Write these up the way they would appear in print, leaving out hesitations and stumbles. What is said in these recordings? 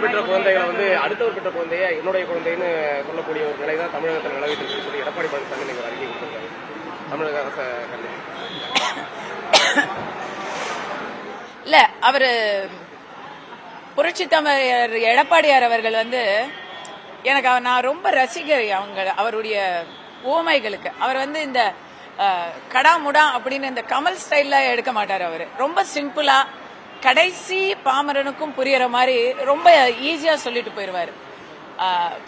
பெற்ற குழந்தைகளை வந்து அடுத்தவர் பெற்ற குழந்தைய என்னுடைய குழந்தைன்னு சொல்லக்கூடிய ஒரு நிலை தான் தமிழகத்தில் நிலவிட்டு இருக்குன்னு சொல்லி எடப்பாடி பழனிசாமி நீங்கள் அறிக்கை கொடுத்திருக்காரு. தமிழக அரசு இல்ல அவரு புரட்சி தமிழர் எடப்பாடியார் அவர்கள் வந்து எனக்கு நான் ரொம்ப ரசிகர் அவருடைய உவமைகளுக்கு. அவர் வந்து இந்த கடாமுடா அப்படின்னு இந்த கமல் ஸ்டைல்ல எடுக்க மாட்டார். அவரு ரொம்ப சிம்பிளா கடைசி பாமரனுக்கும் புரியற மாதிரி ரொம்ப ஈஸியா சொல்லிட்டு போயிருவாரு.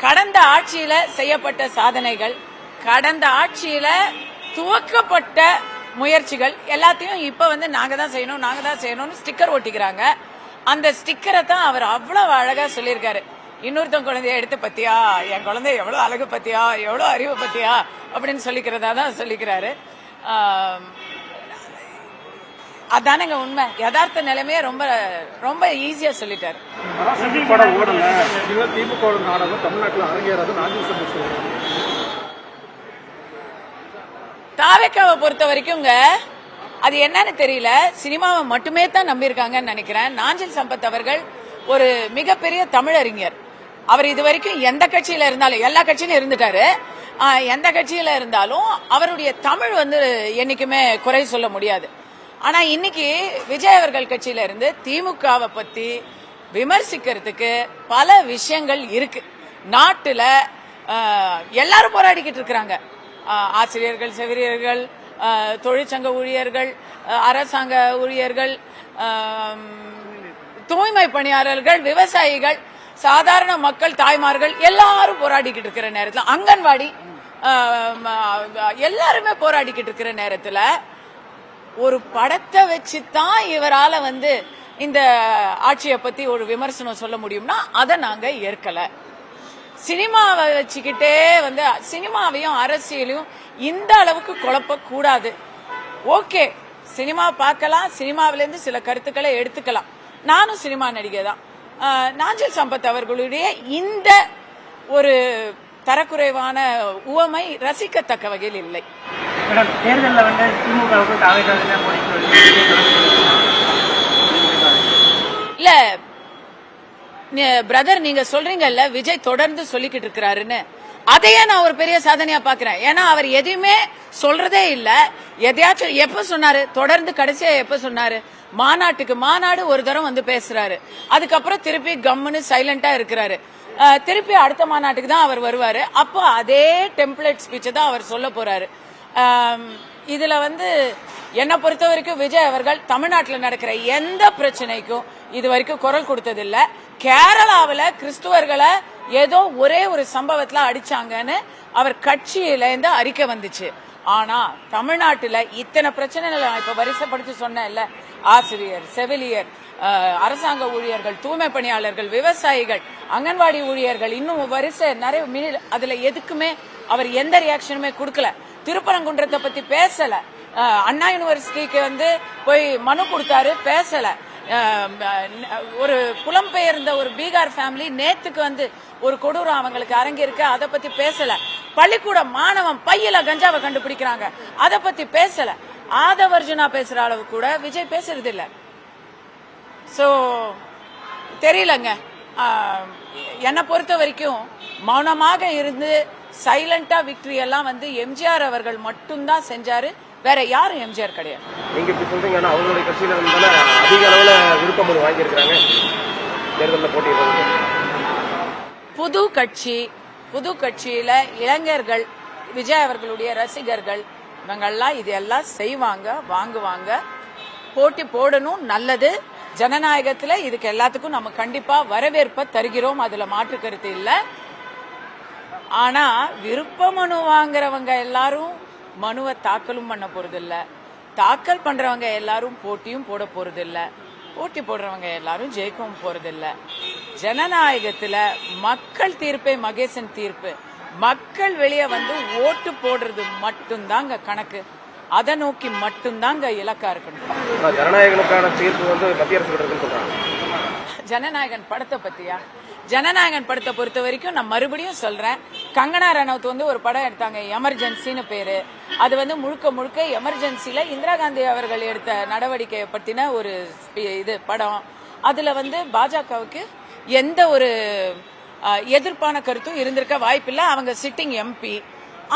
கடந்த ஆட்சியில செய்யப்பட்ட சாதனைகள், கடந்த ஆட்சியில துவக்கப்பட்ட முயற்சிகள் எல்லாத்தையும் இப்ப வந்து நாங்க தான் செய்யணும்னு ஸ்டிக்கர் ஒட்டிக்கிறாங்க. அந்த ஸ்டிக்கரை தான் அவர் அவ்வளவு அழகா சொல்லியிருக்காரு. இன்னொருத்தன் குழந்தைய எடுத்து பத்தியா, என் குழந்தை எவ்வளவு அழகு பத்தியா, எவ்வளவு அறிவு பத்தியா அப்படின்னு சொல்லிக்கிறதா தான் சொல்லிக்கிறாரு. அதானங்க உண்மை. யதார்த்த நிலைமையே ரொம்ப ரொம்ப ஈஸியா சொல்லிட்டாரு. தாவேக்காவை பொறுத்த வரைக்கும்ங்க அது என்னன்னு தெரியல, சினிமாவை மட்டுமே தான் நம்பியிருக்காங்கன்னு நினைக்கிறேன். நாஞ்சில் சம்பத் அவர்கள் ஒரு மிகப்பெரிய தமிழறிஞர். அவர் இது வரைக்கும் எந்த கட்சியில இருந்தாலும், எல்லா கட்சியிலும் இருந்துட்டாரு, எந்த கட்சியில இருந்தாலும் அவருடைய தமிழ் வந்து என்னைக்குமே குறை சொல்ல முடியாது. ஆனா இன்னைக்கு விஜய் அவர்கள் கட்சியில இருந்து திமுகவை பத்தி விமர்சிக்கிறதுக்கு பல விஷயங்கள் இருக்கு. நாட்டுல எல்லாரும் போராடிக்கிட்டு இருக்கிறாங்க. ஆசிரியர்கள், செவிலியர்கள், தொழிற்சங்க ஊழியர்கள், அரசாங்க ஊழியர்கள், தூய்மை பணியாளர்கள், விவசாயிகள், சாதாரண மக்கள், தாய்மார்கள் எல்லாரும் போராடிக்கிட்டு இருக்கிற நேரத்தில், அங்கன்வாடி எல்லாருமே போராடிக்கிட்டு இருக்கிற நேரத்தில் ஒரு படத்தை வச்சுதான் இவரால வந்து இந்த ஆட்சியை பத்தி ஒரு விமர்சனம் சொல்ல முடியும்னா அதை நாங்க ஏற்கல. சினிமாவை வச்சுக்கிட்டே வந்து சினிமாவையும் அரசியலையும் இந்த அளவுக்கு குழப்ப கூடாது. ஓகே, சினிமா பார்க்கலாம், சினிமாவிலிருந்து சில கருத்துக்களை எடுத்துக்கலாம். நானும் சினிமா நடிகை தான். நாஞ்சில் சம்பத் அவர்களுடைய இந்த ஒரு தரக்குறைவான உவமை ரசிக்கத்தக்க வகையில் இல்லை. தேர்தலில் வந்து இல்ல பிரதர், நீங்க சொல்றீங்கல்ல விஜய் தொடர்ந்து சொல்லிக்கிட்டு இருக்கிறாருன்னு, அதையே நான் ஒரு பெரிய சாதனையா பாக்குறேன். ஏன்னா அவர் எதையுமே சொல்றதே இல்ல. எதையாச்சும் எப்ப சொன்னாரு, தொடர்ந்து கடைசியா எப்ப சொன்னாரு, மாநாடு ஒரு தரம் வந்து பேசுறாரு, அதுக்கப்புறம் திருப்பி கம்முன்னு சைலண்டா இருக்கிறாரு. திருப்பி அடுத்த மாநாட்டுக்கு தான் அவர் வருவாரு. அப்போ அதே டெம்ப்ளேட் ஸ்பீச் தான் அவர் சொல்ல போறாரு. இதுல வந்து என்னை பொறுத்த வரைக்கும் விஜய் அவர்கள் தமிழ்நாட்டில் நடக்கிற எந்த பிரச்சனைக்கும் இது வரைக்கும் குரல் கொடுத்ததில்ல. கேரளாவில் கிறிஸ்துவர்களை ஏதோ ஒரே ஒரு சம்பவத்துல அடிச்சாங்கன்னு அவர் கட்சியில இருந்து அறிக்கை வந்துச்சு. ஆனா தமிழ்நாட்டுல இத்தனை பிரச்சனைகள் இப்ப வரிசைப்படுத்தி சொன்ன ஆசிரியர், செவிலியர், அரசாங்க ஊழியர்கள், தூய்மை பணியாளர்கள், விவசாயிகள், அங்கன்வாடி ஊழியர்கள், இன்னும் வரிசை நிறைய, அதுல எதுக்குமே அவர் எந்த ரியாக்ஷனுமே கொடுக்கல. திருப்பரங்குன்றத்தை பத்தி பேசல. அண்ணா யூனிவர்சிட்டிக்கு வந்து போய் மனு கொடுத்தாரு, பேசல. ஒரு புலம்பெயர்ந்த ஒரு பீகார் ஃபேமிலி நேத்துக்கு வந்து ஒரு கொடூரம் அவங்களுக்கு அரங்கிருக்கு, அதை பத்தி பேசல. பள்ளிக்கூட மாணவன் பையில கஞ்சாவை கண்டுபிடிக்கிறாங்க, அதை பத்தி பேசல. ஆதவர்ஜுனா பேசுற அளவு கூட விஜய் பேசுறது இல்ல. சோ தெரியலங்க, என்னை பொறுத்த வரைக்கும் மௌனமாக இருந்து சைலண்டா விக்டரி எல்லாம் வந்து எம்ஜிஆர் அவர்கள் மட்டும்தான் செஞ்சாரு, வேற யாரும் எம்ஜிஆர் கிடையாது. நீங்க இப்படி சொல்றீங்கன்னா அவங்களுடைய கட்சியில அதிக அளவுல விருப்பம் வாங்கியிருக்கிறாங்க தேர்தலில் போட்டியிடுறது. புது கட்சியில இளைஞர்கள், விஜய் அவர்களுடைய ரசிகர்கள், இவங்கெல்லாம் இதெல்லாம் செய்வாங்க, வாங்குவாங்க, போட்டி போடணும், நல்லது. ஜனநாயகத்துல இதுக்கு எல்லாத்துக்கும் நம்ம கண்டிப்பா வரவேற்ப தருகிறோம், அதுல மாற்று கருத்து இல்ல. ஆனா விருப்ப மனு வாங்குறவங்க எல்லாரும் மனுவை தாக்கலும் பண்ண போறது இல்ல, தாக்கல் பண்றவங்க எல்லாரும் போட்டியும் போட போறது இல்ல, போட்டி போடுறவங்க எல்லாரும் ஜெயிக்கவும் போறது இல்ல. ஜனநாயகத்துல மக்கள் தீர்ப்பே மகேசன் தீர்ப்பு. மக்கள் வெளியே வந்து ஓட்டு போடுறது மட்டும்தாங்க கணக்கு, அதை நோக்கி மட்டும்தாங்க இலக்கா இருக்கணும். ஜனநாயகனுக்கான தீர்ப்பு வந்து மத்திய அரசு இருக்குன்னு சொல்றாங்க. ஜனநாயகன் படத்தை பத்தியா? ஜனநாயகன் படத்தை பொறுத்த வரைக்கும் நான் மறுபடியும் சொல்றேன், கங்கனா ரனௌத் வந்து ஒரு படம் எடுத்தாங்க, எமர்ஜென்சின்னு பேரு. அது வந்து முழுக்க எமர்ஜென்சில இந்திரா காந்தி அவர்கள் எடுத்த நடவடிக்கையை பத்தின ஒரு இது படம். அதுல வந்து பாஜகவுக்கு எந்த ஒரு எதிர்ப்பான கருத்தும் இருந்திருக்க வாய்ப்பில்லை. அவங்க சிட்டிங் எம்பி.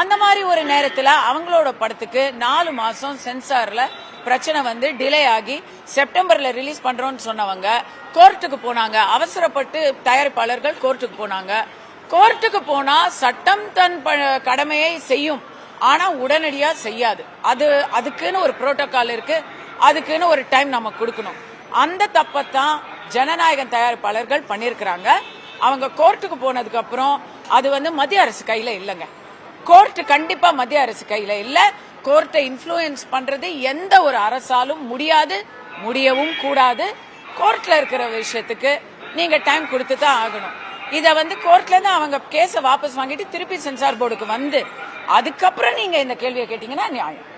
அந்த மாதிரி ஒரு நேரத்துல அவங்களோட படத்துக்கு 4 மாசம் சென்சார்ல பிரச்சனை வந்து டிலே ஆகி செப்டம்பர்ல ரிலீஸ் பண்றோம்னு சொன்னவங்க கோர்ட்டுக்கு போனாங்க. அவசரப்பட்டு தயாரிப்பாளர்கள் கோர்ட்டுக்கு போனாங்க. கோர்ட்டுக்கு போனா சட்டம் தன் கடமையை செய்யும், ஆனா உடனடியா செய்யாது. அதுக்குன்னு ஒரு புரோட்டோகால் இருக்கு, அதுக்குன்னு ஒரு டைம் நம்ம கொடுக்கணும். அந்த தப்பத்தான் ஜனநாயகம் தயாரிப்பாளர்கள் பண்ணிருக்கிறாங்க. அவங்க கோர்ட்டுக்கு போனதுக்கு அப்புறம் அது வந்து மத்திய அரசு கையில இல்லைங்க. கோர்ட் கண்டிப்பா மத்திய அரசு கையில இல்ல. கோர்ட்டை இன்ஃப்ளூயன்ஸ் பண்றது எந்த ஒரு அரசாலும் முடியாது, முடியவும் கூடாது. கோர்ட்ல இருக்கிற விஷயத்துக்கு நீங்க டைம் கொடுத்து தான் ஆகணும். இத வந்து கோர்ட்ல இருந்து அவங்க கேஸ வாபஸ் வாங்கிட்டு திருப்பி சென்சார் போர்டுக்கு வந்து அதுக்கப்புறம் நீங்க இந்த கேள்வியை கேட்டீங்கன்னா நியாயம்.